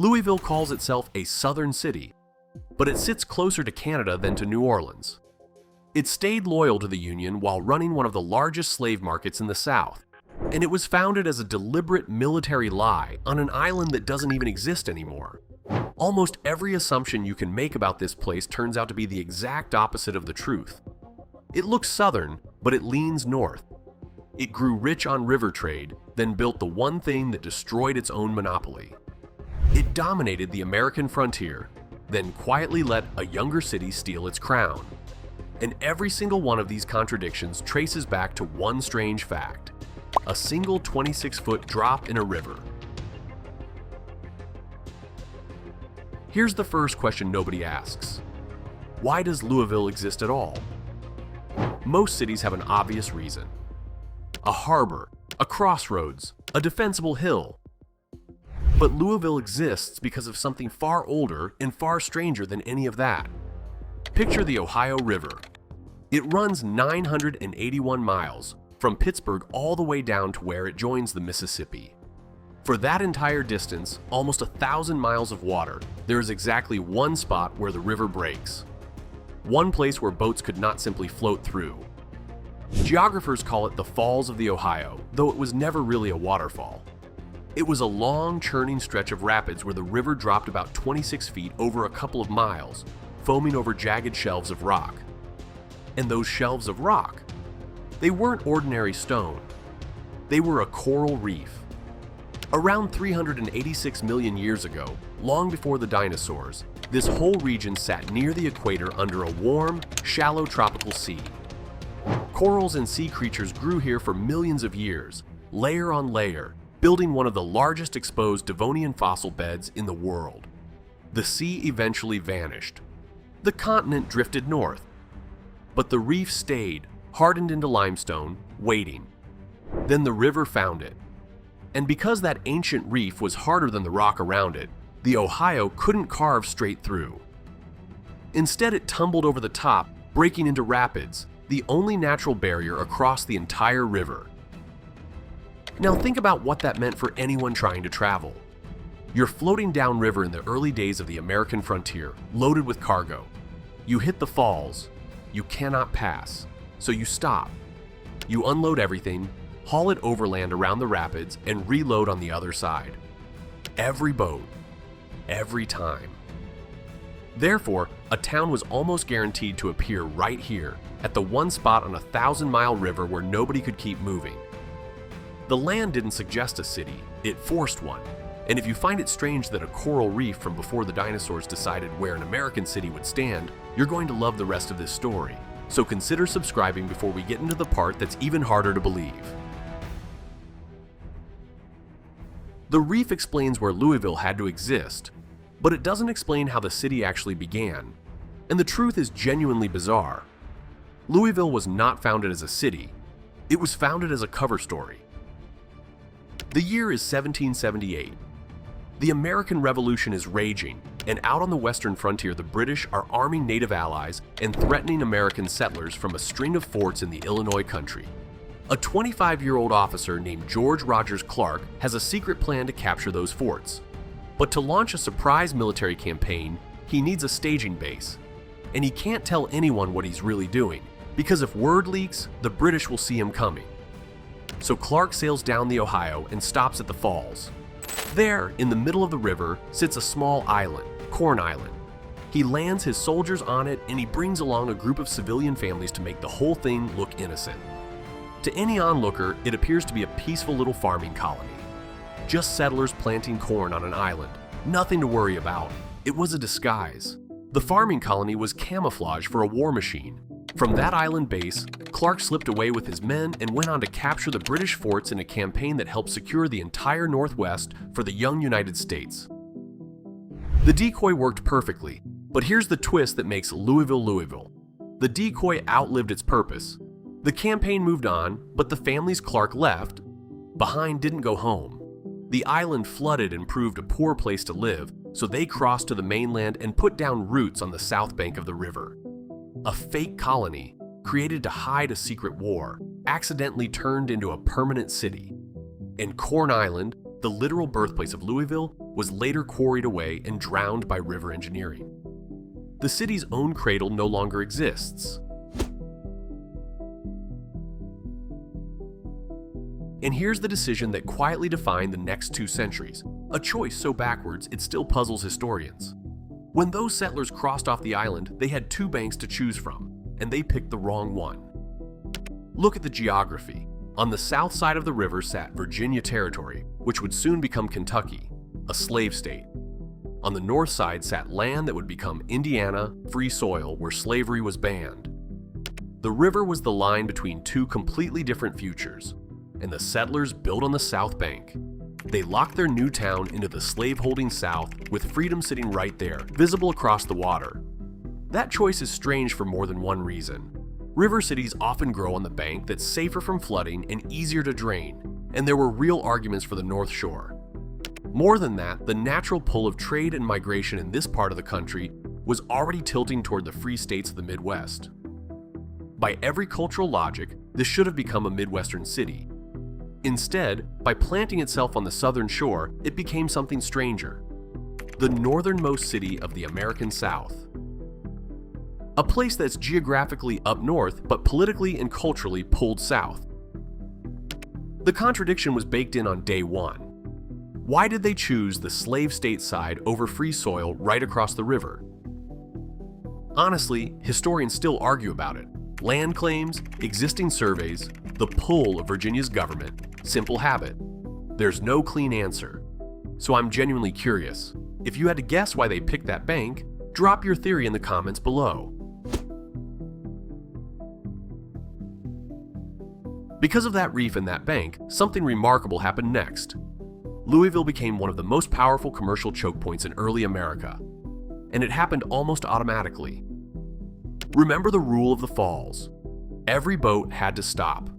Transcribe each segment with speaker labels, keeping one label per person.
Speaker 1: Louisville calls itself a southern city, but it sits closer to Canada than to New Orleans. It stayed loyal to the Union while running one of the largest slave markets in the South, and it was founded as a deliberate military lie on an island that doesn't even exist anymore. Almost every assumption you can make about this place turns out to be the exact opposite of the truth. It looks southern, but it leans north. It grew rich on river trade, then built the one thing that destroyed its own monopoly. It dominated the American frontier, then quietly let a younger city steal its crown. And every single one of these contradictions traces back to one strange fact: a single 26-foot drop in a river. Here's the first question nobody asks. Why does Louisville exist at all? Most cities have an obvious reason. A harbor, a crossroads, a defensible hill. But Louisville exists because of something far older and far stranger than any of that. Picture the Ohio River. It runs 981 miles, from Pittsburgh all the way down to where it joins the Mississippi. For that entire distance, almost 1,000 miles of water, there is exactly one spot where the river breaks. One place where boats could not simply float through. Geographers call it the Falls of the Ohio, though it was never really a waterfall. It was a long, churning stretch of rapids where the river dropped about 26 feet over a couple of miles, foaming over jagged shelves of rock. And those shelves of rock, they weren't ordinary stone. They were a coral reef. Around 386 million years ago, long before the dinosaurs, this whole region sat near the equator under a warm, shallow tropical sea. Corals and sea creatures grew here for millions of years, layer on layer, building one of the largest exposed Devonian fossil beds in the world. The sea eventually vanished. The continent drifted north. But the reef stayed, hardened into limestone, waiting. Then the river found it. And because that ancient reef was harder than the rock around it, the Ohio couldn't carve straight through. Instead, it tumbled over the top, breaking into rapids, the only natural barrier across the entire river. Now think about what that meant for anyone trying to travel. You're floating downriver in the early days of the American frontier, loaded with cargo. You hit the falls. You cannot pass, so you stop. You unload everything, haul it overland around the rapids, and reload on the other side. Every boat, every time. Therefore, a town was almost guaranteed to appear right here, at the one spot on a 1,000-mile river where nobody could keep moving. The land didn't suggest a city, it forced one. And if you find it strange that a coral reef from before the dinosaurs decided where an American city would stand, you're going to love the rest of this story. So consider subscribing before we get into the part that's even harder to believe. The reef explains where Louisville had to exist, but it doesn't explain how the city actually began. And the truth is genuinely bizarre. Louisville was not founded as a city. It was founded as a cover story. The year is 1778. The American Revolution is raging, and out on the western frontier the British are arming native allies and threatening American settlers from a string of forts in the Illinois country. A 25-year-old officer named George Rogers Clark has a secret plan to capture those forts. But to launch a surprise military campaign, he needs a staging base. And he can't tell anyone what he's really doing, because if word leaks, the British will see him coming. So Clark sails down the Ohio and stops at the falls. There, in the middle of the river, sits a small island, Corn Island. He lands his soldiers on it, and he brings along a group of civilian families to make the whole thing look innocent. To any onlooker, it appears to be a peaceful little farming colony. Just settlers planting corn on an island. Nothing to worry about. It was a disguise. The farming colony was camouflage for a war machine. From that island base, Clark slipped away with his men and went on to capture the British forts in a campaign that helped secure the entire Northwest for the young United States. The decoy worked perfectly, but here's the twist that makes Louisville Louisville. The decoy outlived its purpose. The campaign moved on, but the families Clark left behind didn't go home. The island flooded and proved a poor place to live, so they crossed to the mainland and put down roots on the south bank of the river. A fake colony, created to hide a secret war, accidentally turned into a permanent city. And Corn Island, the literal birthplace of Louisville, was later quarried away and drowned by river engineering. The city's own cradle no longer exists. And here's the decision that quietly defined the next 2 centuries, a choice so backwards it still puzzles historians. When those settlers crossed off the island, they had 2 banks to choose from, and they picked the wrong one. Look at the geography. On the south side of the river sat Virginia Territory, which would soon become Kentucky, a slave state. On the north side sat land that would become Indiana, free soil where slavery was banned. The river was the line between 2 completely different futures, and the settlers built on the south bank. They locked their new town into the slave-holding South with freedom sitting right there, visible across the water. That choice is strange for more than one reason. River cities often grow on the bank that's safer from flooding and easier to drain, and there were real arguments for the North Shore. More than that, the natural pull of trade and migration in this part of the country was already tilting toward the free states of the Midwest. By every cultural logic, this should have become a Midwestern city. Instead, by planting itself on the southern shore, it became something stranger. The northernmost city of the American South. A place that's geographically up north, but politically and culturally pulled south. The contradiction was baked in on day one. Why did they choose the slave state side over free soil right across the river? Honestly, historians still argue about it. Land claims, existing surveys, the pull of Virginia's government, simple habit. There's no clean answer. So I'm genuinely curious. If you had to guess why they picked that bank, drop your theory in the comments below. Because of that reef and that bank, something remarkable happened next. Louisville became one of the most powerful commercial choke points in early America, and it happened almost automatically. Remember the rule of the falls. Every boat had to stop.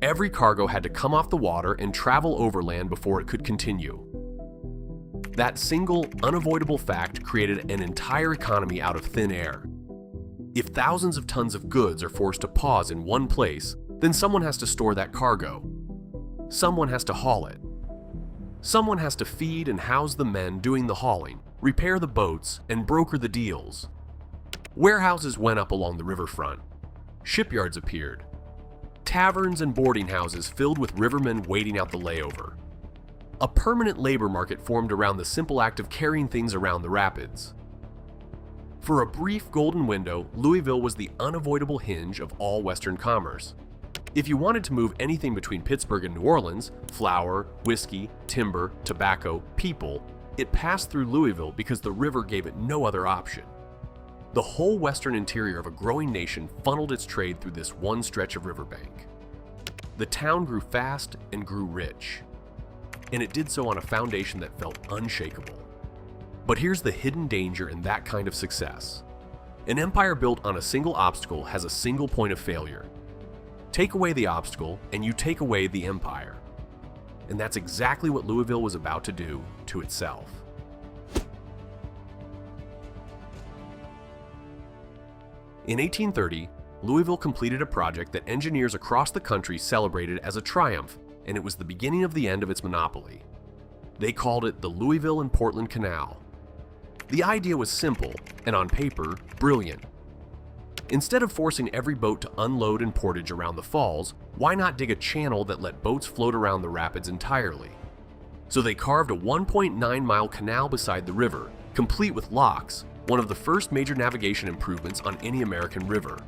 Speaker 1: Every cargo had to come off the water and travel overland before it could continue. That single, unavoidable fact created an entire economy out of thin air. If thousands of tons of goods are forced to pause in one place, then someone has to store that cargo. Someone has to haul it. Someone has to feed and house the men doing the hauling, repair the boats, and broker the deals. Warehouses went up along the riverfront. Shipyards appeared. Taverns and boarding houses filled with rivermen waiting out the layover. A permanent labor market formed around the simple act of carrying things around the rapids. For a brief golden window, Louisville was the unavoidable hinge of all Western commerce. If you wanted to move anything between Pittsburgh and New Orleans, flour, whiskey, timber, tobacco, people, it passed through Louisville because the river gave it no other option. The whole western interior of a growing nation funneled its trade through this one stretch of riverbank. The town grew fast and grew rich, and it did so on a foundation that felt unshakable. But here's the hidden danger in that kind of success. An empire built on a single obstacle has a single point of failure. Take away the obstacle, and you take away the empire. And that's exactly what Louisville was about to do to itself. In 1830, Louisville completed a project that engineers across the country celebrated as a triumph, and it was the beginning of the end of its monopoly. They called it the Louisville and Portland Canal. The idea was simple, and on paper, brilliant. Instead of forcing every boat to unload and portage around the falls, why not dig a channel that let boats float around the rapids entirely? So they carved a 1.9-mile canal beside the river, complete with locks, one of the first major navigation improvements on any American river.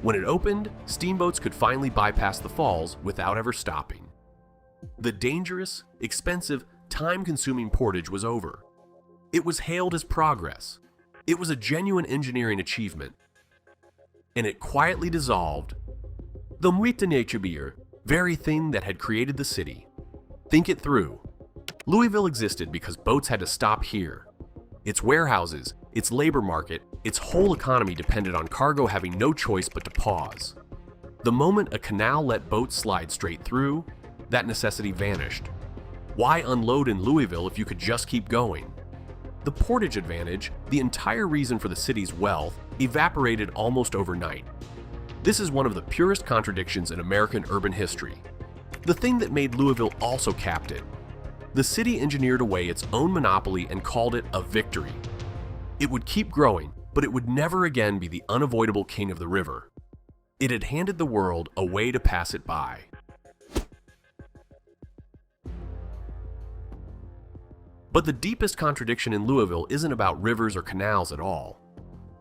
Speaker 1: When it opened, steamboats could finally bypass the falls without ever stopping. The dangerous, expensive, time-consuming portage was over. It was hailed as progress. It was a genuine engineering achievement. And it quietly dissolved the untouchable, very thing that had created the city. Think it through. Louisville existed because boats had to stop here. Its warehouses, its labor market, its whole economy depended on cargo having no choice but to pause. The moment a canal let boats slide straight through, that necessity vanished. Why unload in Louisville if you could just keep going? The portage advantage, the entire reason for the city's wealth, evaporated almost overnight. This is one of the purest contradictions in American urban history. The thing that made Louisville also capped it. The city engineered away its own monopoly and called it a victory. It would keep growing, but it would never again be the unavoidable king of the river. It had handed the world a way to pass it by. But the deepest contradiction in Louisville isn't about rivers or canals at all.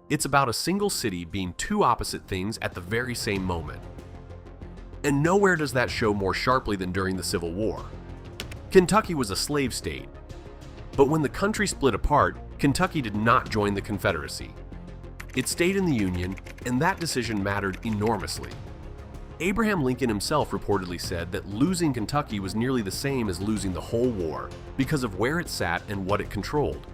Speaker 1: It's about a single city being two opposite things at the very same moment. And nowhere does that show more sharply than during the Civil War. Kentucky was a slave state, but when the country split apart, Kentucky did not join the Confederacy. It stayed in the Union, and that decision mattered enormously. Abraham Lincoln himself reportedly said that losing Kentucky was nearly the same as losing the whole war because of where it sat and what it controlled.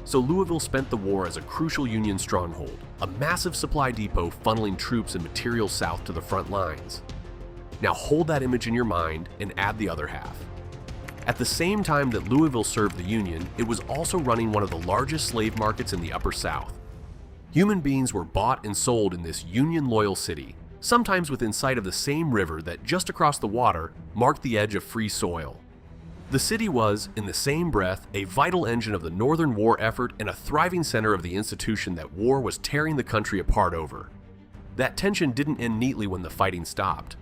Speaker 1: So Louisville spent the war as a crucial Union stronghold, a massive supply depot funneling troops and materials south to the front lines. Now hold that image in your mind and add the other half. At the same time that Louisville served the Union, it was also running one of the largest slave markets in the Upper South. Human beings were bought and sold in this Union-loyal city, sometimes within sight of the same river that just across the water marked the edge of free soil. The city was, in the same breath, a vital engine of the Northern war effort and a thriving center of the institution that war was tearing the country apart over. That tension didn't end neatly when the fighting stopped.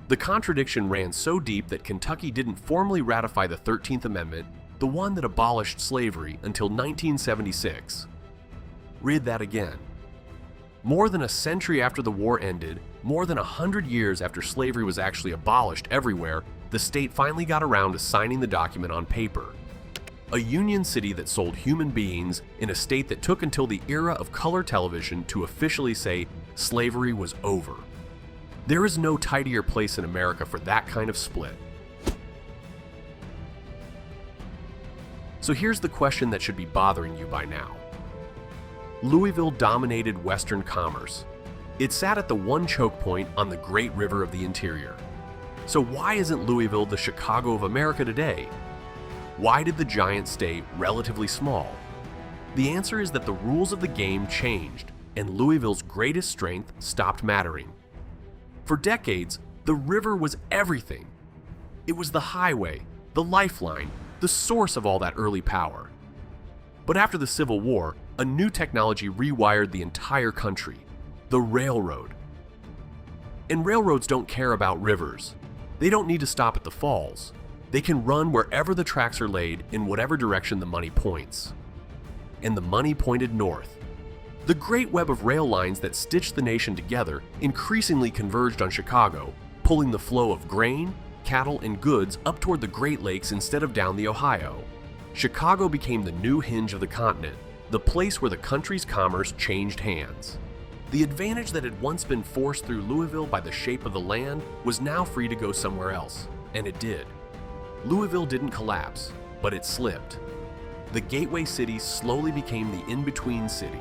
Speaker 1: The contradiction ran so deep that Kentucky didn't formally ratify the 13th Amendment, the one that abolished slavery, until 1976. Read that again. More than a century after the war ended, more than 100 years after slavery was actually abolished everywhere, the state finally got around to signing the document on paper. A Union city that sold human beings in a state that took until the era of color television to officially say slavery was over. There is no tidier place in America for that kind of split. So here's the question that should be bothering you by now. Louisville dominated Western commerce. It sat at the one choke point on the great river of the interior. So why isn't Louisville the Chicago of America today? Why did the giant stay relatively small? The answer is that the rules of the game changed, and Louisville's greatest strength stopped mattering. For decades, the river was everything. It was the highway, the lifeline, the source of all that early power. But after the Civil War, a new technology rewired the entire country: the railroad. And railroads don't care about rivers. They don't need to stop at the falls. They can run wherever the tracks are laid in whatever direction the money points. And the money pointed north. The great web of rail lines that stitched the nation together increasingly converged on Chicago, pulling the flow of grain, cattle, and goods up toward the Great Lakes instead of down the Ohio. Chicago became the new hinge of the continent, the place where the country's commerce changed hands. The advantage that had once been forced through Louisville by the shape of the land was now free to go somewhere else, and it did. Louisville didn't collapse, but it slipped. The gateway city slowly became the in-between city.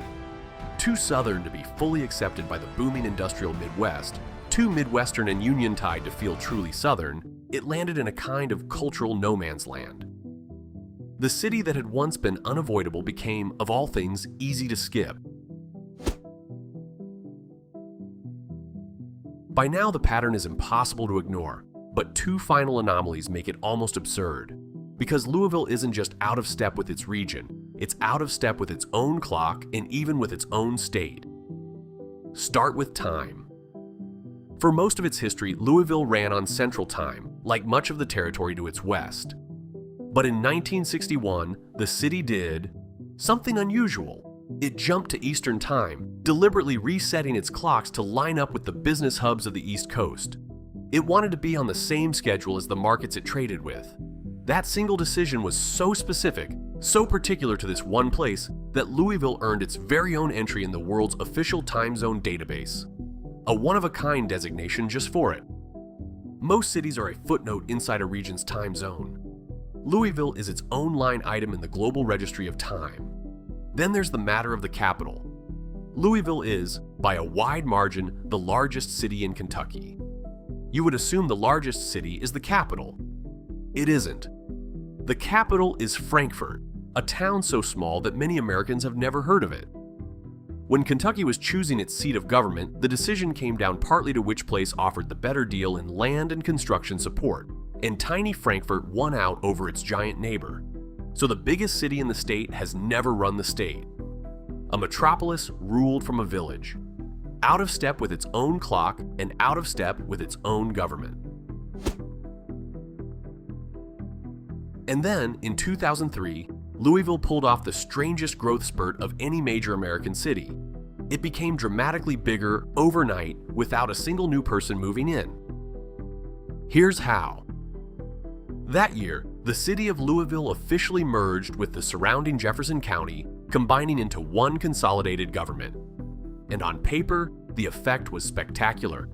Speaker 1: Too southern to be fully accepted by the booming industrial Midwest, too Midwestern and Union-tied to feel truly southern, it landed in a kind of cultural no man's land. The city that had once been unavoidable became, of all things, easy to skip. By now, the pattern is impossible to ignore, but two final anomalies make it almost absurd. Because Louisville isn't just out of step with its region, it's out of step with its own clock and even with its own state. Start with time. For most of its history, Louisville ran on Central Time, like much of the territory to its west. But in 1961, the city did something unusual. It jumped to Eastern Time, deliberately resetting its clocks to line up with the business hubs of the East Coast. It wanted to be on the same schedule as the markets it traded with. That single decision was so specific, so particular to this one place, that Louisville earned its very own entry in the world's official time zone database. A one-of-a-kind designation just for it. Most cities are a footnote inside a region's time zone. Louisville is its own line item in the global registry of time. Then there's the matter of the capital. Louisville is, by a wide margin, the largest city in Kentucky. You would assume the largest city is the capital. It isn't. The capital is Frankfort, a town so small that many Americans have never heard of it. When Kentucky was choosing its seat of government, the decision came down partly to which place offered the better deal in land and construction support, and tiny Frankfurt won out over its giant neighbor. So the biggest city in the state has never run the state. A metropolis ruled from a village, out of step with its own clock and out of step with its own government. And then, in 2003, Louisville pulled off the strangest growth spurt of any major American city. It became dramatically bigger overnight without a single new person moving in. Here's how. That year, the city of Louisville officially merged with the surrounding Jefferson County, combining into one consolidated government. And on paper, the effect was spectacular.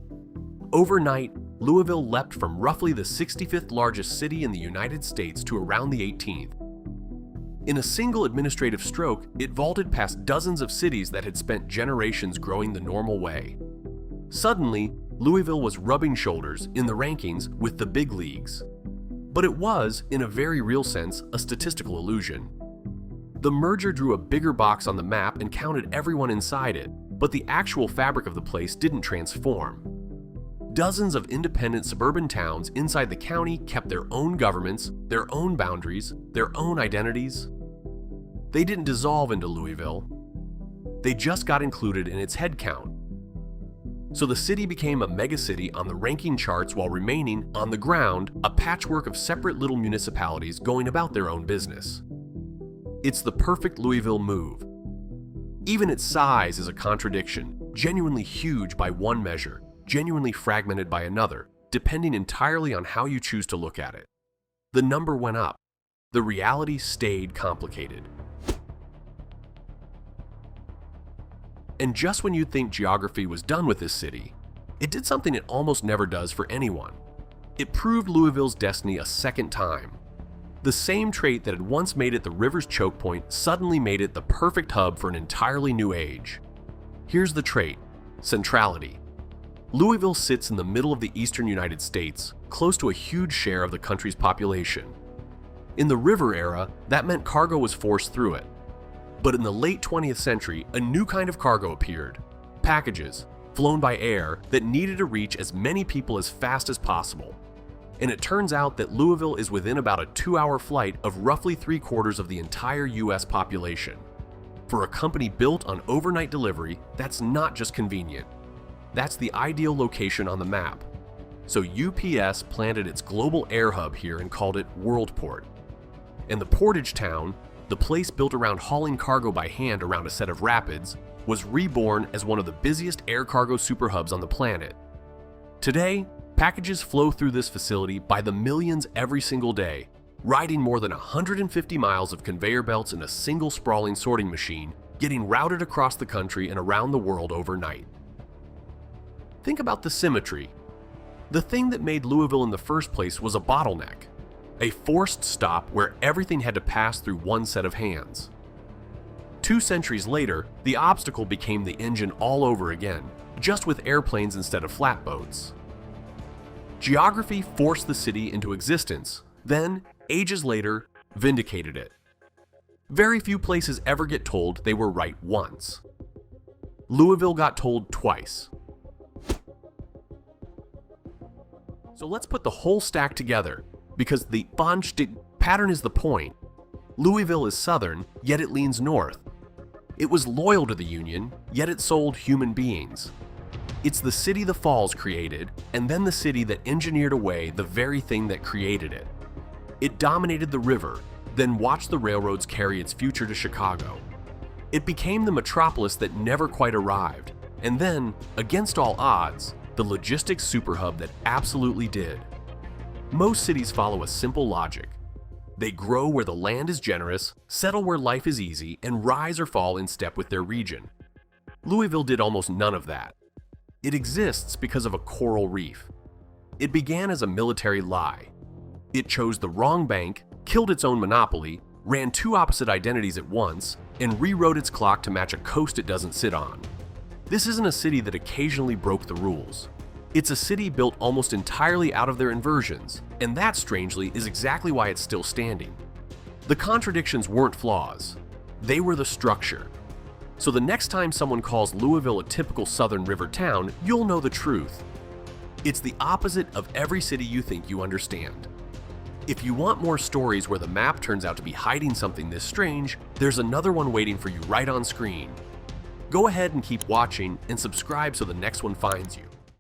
Speaker 1: Overnight, Louisville leapt from roughly the 65th largest city in the United States to around the 18th. In a single administrative stroke, it vaulted past dozens of cities that had spent generations growing the normal way. Suddenly, Louisville was rubbing shoulders in the rankings with the big leagues. But it was, in a very real sense, a statistical illusion. The merger drew a bigger box on the map and counted everyone inside it, but the actual fabric of the place didn't transform. Dozens of independent suburban towns inside the county kept their own governments, their own boundaries, their own identities. They didn't dissolve into Louisville. They just got included in its head count. So the city became a megacity on the ranking charts while remaining, on the ground, a patchwork of separate little municipalities going about their own business. It's the perfect Louisville move. Even its size is a contradiction, genuinely huge by one measure, genuinely fragmented by another, depending entirely on how you choose to look at it. The number went up. The reality stayed complicated. And just when you'd think geography was done with this city, it did something it almost never does for anyone. It proved Louisville's destiny a second time. The same trait that had once made it the river's choke point suddenly made it the perfect hub for an entirely new age. Here's the trait: centrality. Louisville sits in the middle of the eastern United States, close to a huge share of the country's population. In the river era, that meant cargo was forced through it. But in the late 20th century, a new kind of cargo appeared: packages, flown by air, that needed to reach as many people as fast as possible. And it turns out that Louisville is within about a 2-hour flight of roughly 3/4 of the entire US population. For a company built on overnight delivery, that's not just convenient. That's the ideal location on the map. So UPS planted its global air hub here and called it Worldport. And the portage town, the place built around hauling cargo by hand around a set of rapids, was reborn as one of the busiest air cargo superhubs on the planet. Today, packages flow through this facility by the millions every single day, riding more than 150 miles of conveyor belts in a single sprawling sorting machine, getting routed across the country and around the world overnight. Think about the symmetry. The thing that made Louisville in the first place was a bottleneck, a forced stop where everything had to pass through one set of hands. 2 centuries later, the obstacle became the engine all over again, just with airplanes instead of flatboats. Geography forced the city into existence, then, ages later, vindicated it. Very few places ever get told they were right once. Louisville got told twice. So let's put the whole stack together, because the pattern is the point. Louisville is southern, yet it leans north. It was loyal to the Union, yet it sold human beings. It's the city the Falls created, and then the city that engineered away the very thing that created it. It dominated the river, then watched the railroads carry its future to Chicago. It became the metropolis that never quite arrived, and then, against all odds, the logistics superhub that absolutely did. Most cities follow a simple logic. They grow where the land is generous, settle where life is easy, and rise or fall in step with their region. Louisville did almost none of that. It exists because of a coral reef. It began as a military lie. It chose the wrong bank, killed its own monopoly, ran 2 opposite identities at once, and rewrote its clock to match a coast it doesn't sit on. This isn't a city that occasionally broke the rules. It's a city built almost entirely out of their inversions, and that, strangely, is exactly why it's still standing. The contradictions weren't flaws. They were the structure. So the next time someone calls Louisville a typical southern river town, you'll know the truth. It's the opposite of every city you think you understand. If you want more stories where the map turns out to be hiding something this strange, there's another one waiting for you right on screen. Go ahead and keep watching and subscribe so the next one finds you.